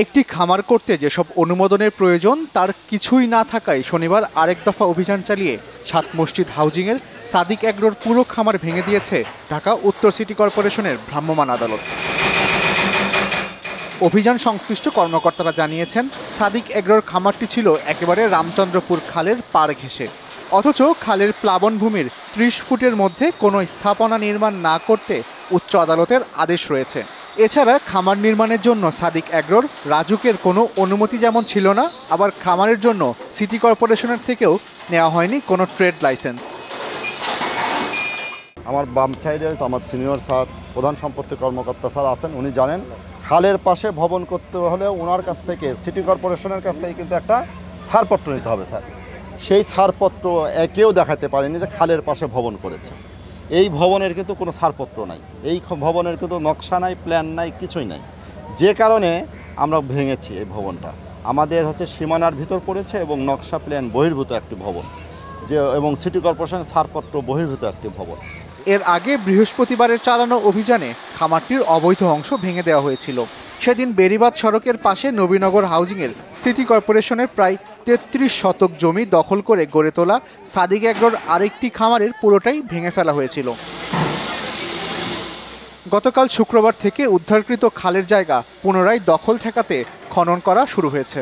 একটি খামার করতে যেসব অনুমোদনের প্রয়োজন তার কিছুই না থাকায় শনিবার আরেক দফা অভিযান চালিয়ে ৭ মসজিদ হাউজিংয়ের সাদিক এগ্রোর পুরো খামার ভেঙে দিয়েছে ঢাকা উত্তর সিটি কর্পোরেশনের ভ্রাম্যমাণ আদালত। অভিযান সংশ্লিষ্ট কর্মকর্তারা জানিয়েছেন, সাদিক এগ্রোর খামারটি ছিল একেবারে রামচন্দ্রপুর খালের পাড় ঘেঁষে। অথচ খালের প্লাবনভূমির ৩০ ফুটের মধ্যে কোনো স্থাপনা নির্মাণ না করতে উচ্চ আদালতের আদেশ রয়েছে। এছাড়া খামার নির্মাণের জন্য সাদিক এগ্রোর রাজুকের কোনো অনুমতি যেমন ছিল না, আবার খামারের জন্য সিটি কর্পোরেশনের থেকেও নেওয়া হয়নি কোনো ট্রেড লাইসেন্স। আমার বাম সাইডে আমার সিনিয়র স্যার প্রধান সম্পত্তি কর্মকর্তা স্যার আছেন, উনি জানেন খালের পাশে ভবন করতে হলে ওনার কাছ থেকে সিটি কর্পোরেশনের কাছ থেকে কিন্তু একটা ছাড়পত্র নিতে হবে স্যার। সেই ছাড়পত্র কেউ দেখাতে পারেনি যে খালের পাশে ভবন করেছে। এই ভবনের কিন্তু কোনো ছাড়পত্র নাই, এই ভবনের কিন্তু নকশা নাই, প্ল্যান নাই, কিছুই নাই, যে কারণে আমরা ভেঙেছি। এই ভবনটা আমাদের সীমানার ভিতর পড়েছে এবং নকশা প্ল্যান বহির্ভূত একটি ভবন, এবং সিটি কর্পোরেশনের ছাড়পত্র বহির্ভূত একটি ভবন। এর আগে বৃহস্পতিবারের চালানো অভিযানে খামারটির অবৈধ অংশ ভেঙে দেওয়া হয়েছিল। সেদিন বেড়িবাঁধ সড়কের পাশে নবীনগর হাউজিংয়ের সিটি কর্পোরেশনের প্রায় ৩৩ শতক জমি দখল করে গড়ে তোলা সাদিক এগ্রোর আরেকটি খামারের পুরোটাই ভেঙে ফেলা হয়েছিল। গতকাল শুক্রবার থেকে উদ্ধারকৃত খালের জায়গা পুনরায় দখল ঠেকাতে খনন করা শুরু হয়েছে।